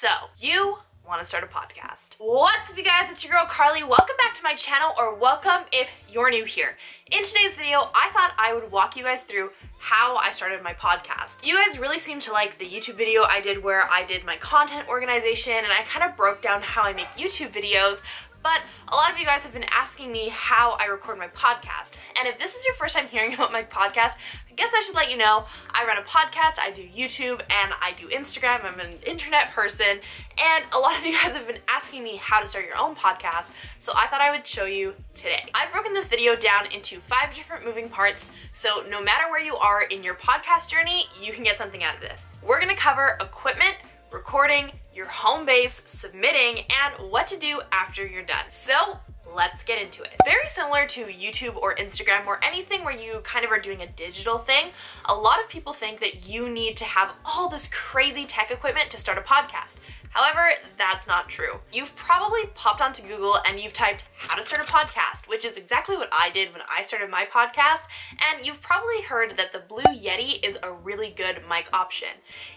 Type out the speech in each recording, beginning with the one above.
So, you want to start a podcast. What's up, you guys? It's your girl Carly. Welcome back to my channel, or welcome if you're new here. In today's video, I thought I would walk you guys through how I started my podcast. You guys really seem to like the YouTube video I did where I did my content organization and I kind of broke down how I make YouTube videos. But a lot of you guys have been asking me how I record my podcast. And if this is your first time hearing about my podcast, I guess I should let you know I run a podcast, I do YouTube, and I do Instagram. I'm an internet person. And a lot of you guys have been asking me how to start your own podcast, so I thought I would show you today. I've broken this video down into 5 different moving parts, so no matter where you are in your podcast journey, you can get something out of this. We're gonna cover equipment, recording, your home base, submitting, and what to do after you're done. So let's get into it. Very similar to YouTube or Instagram or anything where you kind of are doing a digital thing, a lot of people think that you need to have all this crazy tech equipment to start a podcast. However, that's not true. You've probably popped onto Google and you've typed how to start a podcast, which is exactly what I did when I started my podcast, and you've probably heard that the Blue Yeti is a really good mic option.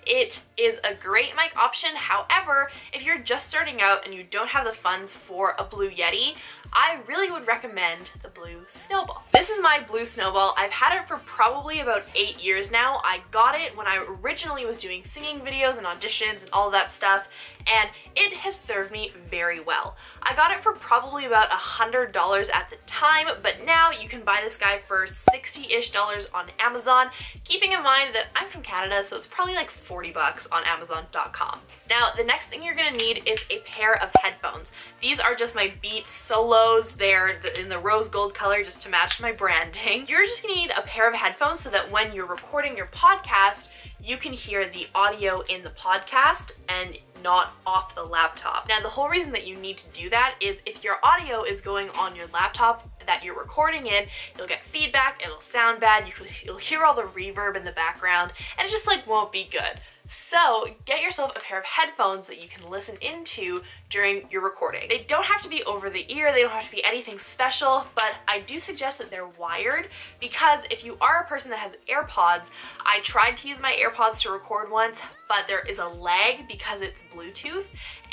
It is a great mic option. However, if you're just starting out and you don't have the funds for a Blue Yeti, I really would recommend the Blue Snowball. This is my Blue Snowball. I've had it for probably about 8 years now. I got it when I originally was doing singing videos and auditions and all of that stuff, and it has served me very well. I got it for probably about $100 at the time, but now you can buy this guy for $60-ish on Amazon, keeping in mind that I'm from Canada, so it's probably like 40 bucks on Amazon.com. Now, the next thing you're gonna need is a pair of headphones. These are just my Beats Solos. They're in the rose gold color just to match my branding. You're just gonna need a pair of headphones so that when you're recording your podcast, you can hear the audio in the podcast and not off the laptop. Now, the whole reason that you need to do that is if your audio is going on your laptop that you're recording in, you'll get feedback, it'll sound bad, you'll hear all the reverb in the background, and it just like won't be good. So get yourself a pair of headphones that you can listen into during your recording. They don't have to be over the ear, they don't have to be anything special, but I do suggest that they're wired, because if you are a person that has AirPods, I tried to use my AirPods to record once, but there is a lag because it's Bluetooth,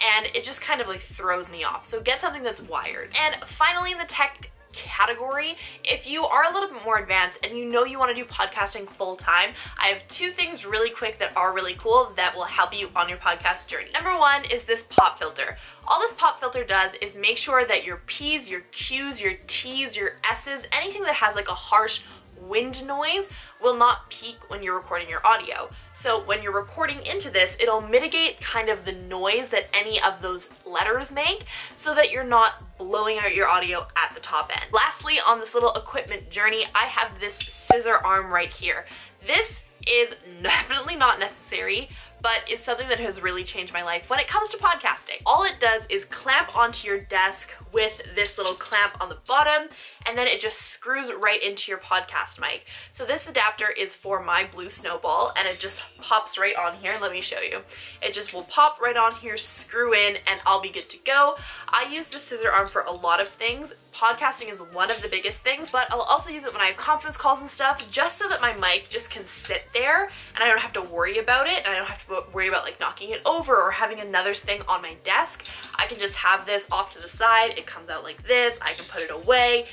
and it just kind of like throws me off. So get something that's wired. And finally, in the tech category, if you are a little bit more advanced and you know you want to do podcasting full time, I have 2 things really quick that are really cool that will help you on your podcast journey. Number 1 is this pop filter. All this pop filter does is make sure that your P's, your Q's, your T's, your S's, anything that has like a harsh wind noise will not peak when you're recording your audio. So when you're recording into this, it'll mitigate kind of the noise that any of those letters make so that you're not blowing out your audio at the top end. Lastly, on this little equipment journey, I have this scissor arm right here. This is definitely not necessary, but it's something that has really changed my life when it comes to podcasting. All it does is clamp onto your desk with this little clamp on the bottom, and then it just screws right into your podcast mic. So this adapter is for my Blue Snowball, and it just pops right on here. Let me show you. It just will pop right on here, screw in, and I'll be good to go. I use the scissor arm for a lot of things. Podcasting is one of the biggest things, but I'll also use it when I have conference calls and stuff, just so that my mic just can sit there and I don't have to worry about it, and I don't have to worry about like knocking it over or having another thing on my desk. I can just have this off to the side. It comes out like this. I can put it away.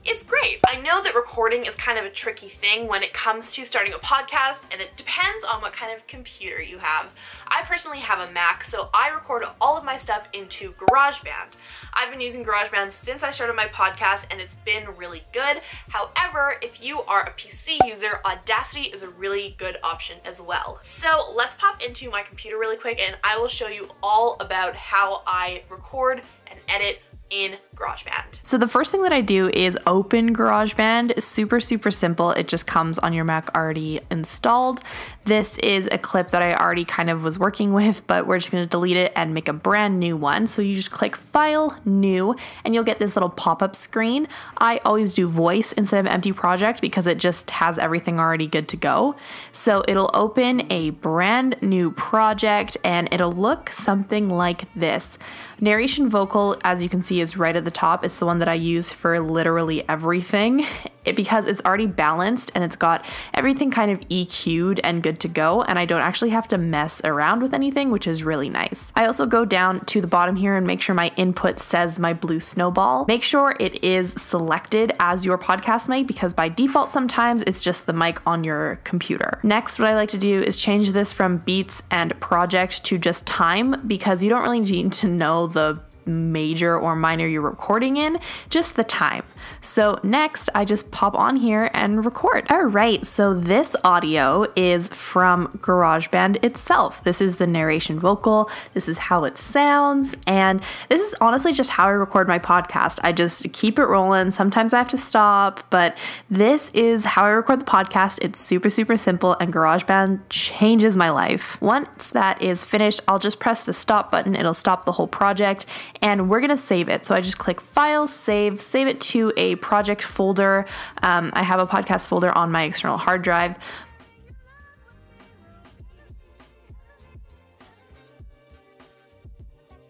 It's great. I know that recording is kind of a tricky thing when it comes to starting a podcast, and it depends on what kind of computer you have. I personally have a Mac, so I record all of my stuff into GarageBand. I've been using GarageBand since I started my podcast, and it's been really good. However, if you are a PC user, Audacity is a really good option as well. So let's pop into my computer really quick, and I will show you all about how I record and edit in GarageBand. So the first thing that I do is open GarageBand. It's super simple. It just comes on your Mac already installed. This is a clip that I already kind of was working with, but we're just going to delete it and make a brand new one. So you just click File, New, and you'll get this little pop-up screen. I always do voice instead of empty project because it just has everything already good to go. So it'll open a brand new project and it'll look something like this. Narration vocal, as you can see, is right at the top. It's the one that I use for literally everything. because it's already balanced and it's got everything kind of EQ'd and good to go, and I don't actually have to mess around with anything, which is really nice. I also go down to the bottom here and make sure my input says my blue snowball. Make sure it is selected as your podcast mic, because by default sometimes it's just the mic on your computer. Next, what I like to do is change this from beats and project to just time, because you don't really need to know the major or minor you're recording in, just the time. So next, I just pop on here and record. All right, so this audio is from GarageBand itself. This is the narration vocal, this is how it sounds, and this is honestly just how I record my podcast. I just keep it rolling. Sometimes I have to stop, but this is how I record the podcast. It's super, super simple, and GarageBand changes my life. Once that is finished, I'll just press the stop button. It'll stop the whole project, and we're gonna save it. So I just click File, Save it to a project folder. I have a podcast folder on my external hard drive.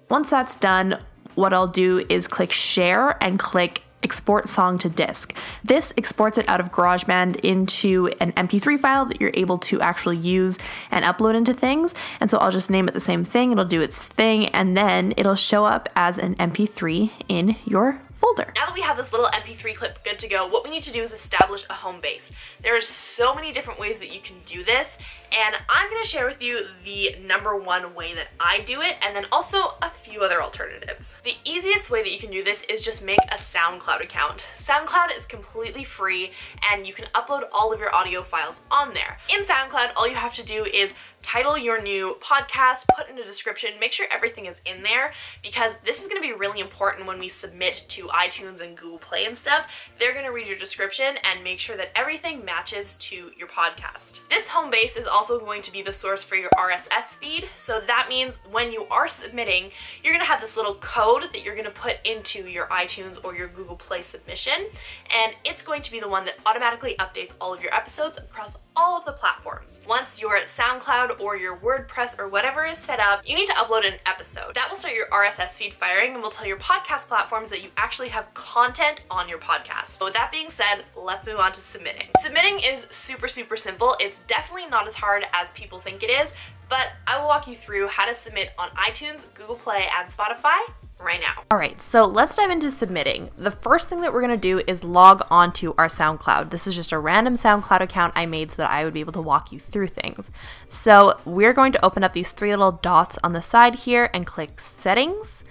Once that's done, what I'll do is click Share and click Export Song to Disk. This exports it out of GarageBand into an MP3 file that you're able to actually use and upload into things. And so I'll just name it the same thing, it'll do its thing, and then it'll show up as an MP3 in your folder. Now that we have this little MP3 clip good to go, what we need to do is establish a home base. There are so many different ways that you can do this, and I'm going to share with you the #1 way that I do it, and then also a few other alternatives. The easiest way that you can do this is just make a SoundCloud account. SoundCloud is completely free, and you can upload all of your audio files on there. In SoundCloud, all you have to do is title your new podcast, put in a description, make sure everything is in there, because this is going to be really important when we submit to iTunes and Google Play and stuff. They're going to read your description and make sure that everything matches to your podcast. This home base is also going to be the source for your RSS feed, so that means when you are submitting, you're going to have this little code that you're going to put into your iTunes or your Google Play submission, and it's going to be the one that automatically updates all of your episodes across all of the platforms. Once your SoundCloud or your WordPress or whatever is set up, you need to upload an episode. That will start your RSS feed firing and will tell your podcast platforms that you actually have content on your podcast. So with that being said, let's move on to submitting. Submitting is super, super simple. It's definitely not as hard as people think it is, but I will walk you through how to submit on iTunes, Google Play, and Spotify right now. All right, so let's dive into submitting. The first thing that we're gonna do is log on to our SoundCloud. This is just a random SoundCloud account I made so that I would be able to walk you through things. So we're going to open up these three little dots on the side here and click Settings.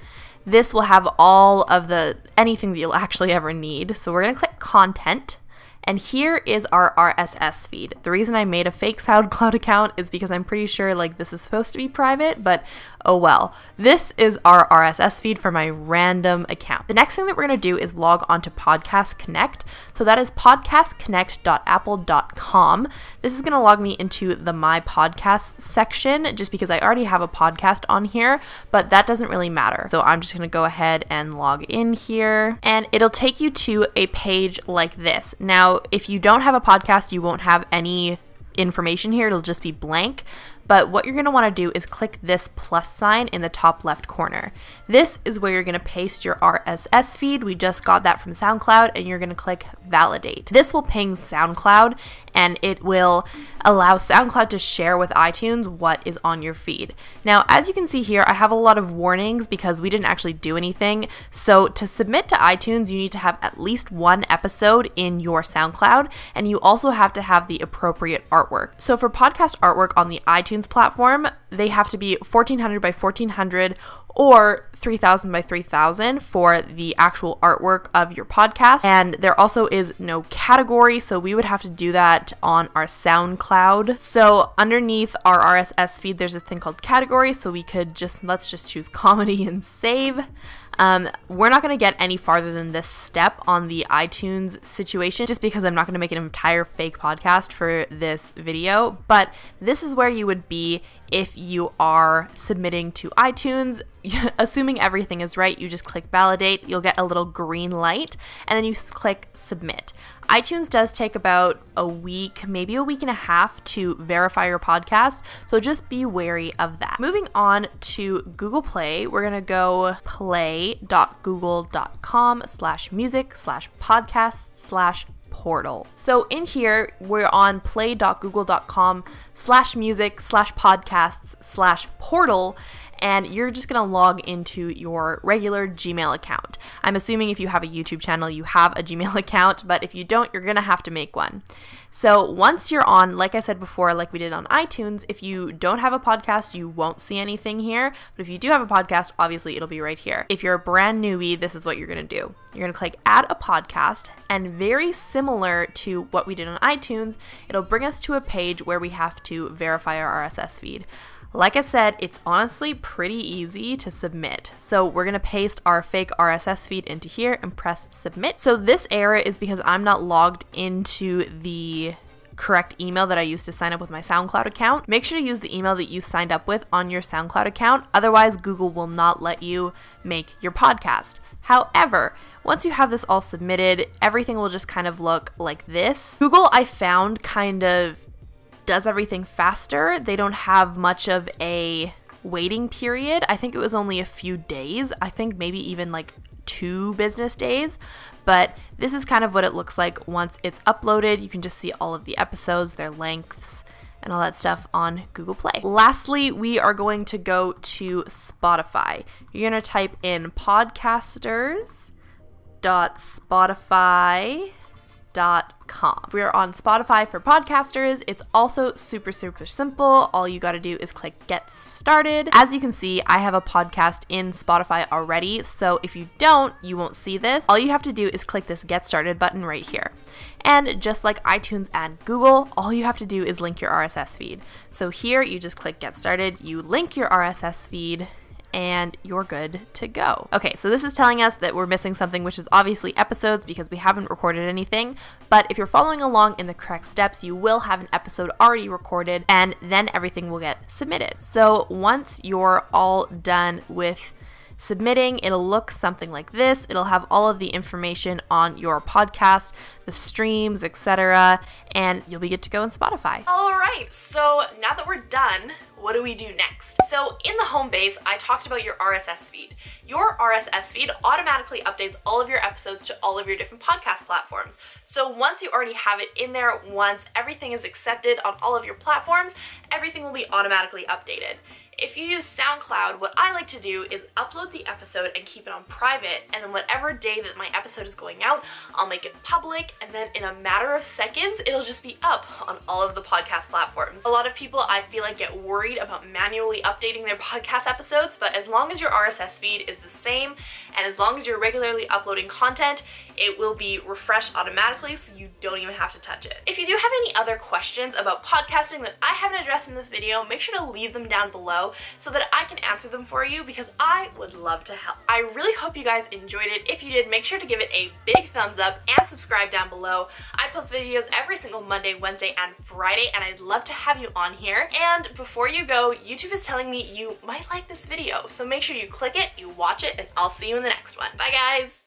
This will have all of anything that you'll actually ever need. So we're gonna click Content. And here is our RSS feed. The reason I made a fake SoundCloud account is because I'm pretty sure like this is supposed to be private, but oh well. This is our RSS feed for my random account. The next thing that we're gonna do is log on to Podcast Connect. So that is podcastconnect.apple.com. This is gonna log me into the My Podcast section just because I already have a podcast on here, but that doesn't really matter. So I'm just gonna go ahead and log in here, and it'll take you to a page like this. Now, if you don't have a podcast, you won't have any information here. It'll just be blank. But what you're going to want to do is click this plus sign in the top left corner. This is where you're going to paste your RSS feed. We just got that from SoundCloud, and you're going to click validate. This will ping SoundCloud, and it will allow SoundCloud to share with iTunes what is on your feed. Now, as you can see here, I have a lot of warnings because we didn't actually do anything. So to submit to iTunes, you need to have at least one episode in your SoundCloud, and you also have to have the appropriate artwork. So for podcast artwork on the iTunes platform, they have to be 1400 by 1400 or 3000 by 3000 for the actual artwork of your podcast. And there also is no category, so we would have to do that on our SoundCloud. So underneath our RSS feed, there's this thing called category, so we could let's just choose comedy and save. We're not going to get any farther than this step on the iTunes situation just because I'm not going to make an entire fake podcast for this video, but this is where you would be if you are submitting to iTunes. Assuming everything is right, you just click validate, you'll get a little green light, and then you click submit. iTunes does take about a week, maybe a week and a half to verify your podcast, so just be wary of that. Moving on to Google Play, we're gonna go play.google.com/music/podcast/ portal. So in here, we're on play.google.com/music/podcasts/portal, and you're just gonna log into your regular Gmail account. I'm assuming if you have a YouTube channel, you have a Gmail account, but if you don't, you're gonna have to make one. So once you're on, like I said before, like we did on iTunes, if you don't have a podcast, you won't see anything here. But if you do have a podcast, obviously it'll be right here. If you're a brand newbie, this is what you're gonna do. You're gonna click add a podcast, and very similar to what we did on iTunes, it'll bring us to a page where we have to verify our RSS feed. Like I said, it's honestly pretty easy to submit. So we're gonna paste our fake RSS feed into here and press submit. So this error is because I'm not logged into the correct email that I used to sign up with my SoundCloud account. Make sure to use the email that you signed up with on your SoundCloud account. Otherwise, Google will not let you make your podcast. However, once you have this all submitted, everything will just kind of look like this. Google, I found, kind of does everything faster. They don't have much of a waiting period. I think it was only a few days. I think maybe even like 2 business days. But this is kind of what it looks like once it's uploaded. You can just see all of the episodes, their lengths, and all that stuff on Google Play. Lastly, we are going to go to Spotify. You're going to type in podcasters.spotify.com. We are on Spotify for podcasters. It's also super simple. All you got to do is click get started. As you can see, I have a podcast in Spotify already, so if you don't, you won't see this. All you have to do is click this get started button right here. And just like iTunes and Google, all you have to do is link your RSS feed. So here you just click get started, you link your RSS feed, and you're good to go. Okay, so this is telling us that we're missing something, which is obviously episodes because we haven't recorded anything. But if you're following along in the correct steps, you will have an episode already recorded, and then everything will get submitted. So once you're all done with submitting, it'll look something like this. It'll have all of the information on your podcast, the streams, etc., and you'll be good to go in Spotify. All right, so now that we're done, what do we do next? So in the home base, I talked about your RSS feed. Your RSS feed automatically updates all of your episodes to all of your different podcast platforms. So once you already have it in there, once everything is accepted on all of your platforms, everything will be automatically updated. If you use SoundCloud, what I like to do is upload the episode and keep it on private, and then whatever day that my episode is going out, I'll make it public, and then in a matter of seconds, it'll just be up on all of the podcast platforms. A lot of people, I feel like, get worried about manually updating their podcast episodes, but as long as your RSS feed is the same, and as long as you're regularly uploading content, it will be refreshed automatically, so you don't even have to touch it. If you do have any other questions about podcasting that I haven't addressed in this video, make sure to leave them down below so that I can answer them for you, because I would love to help. I really hope you guys enjoyed it. If you did, make sure to give it a big thumbs up and subscribe down below. I post videos every single Monday, Wednesday, and Friday, and I'd love to have you on here. And before you go, YouTube is telling me you might like this video, so make sure you click it, you watch it, and I'll see you in the next one. Bye guys!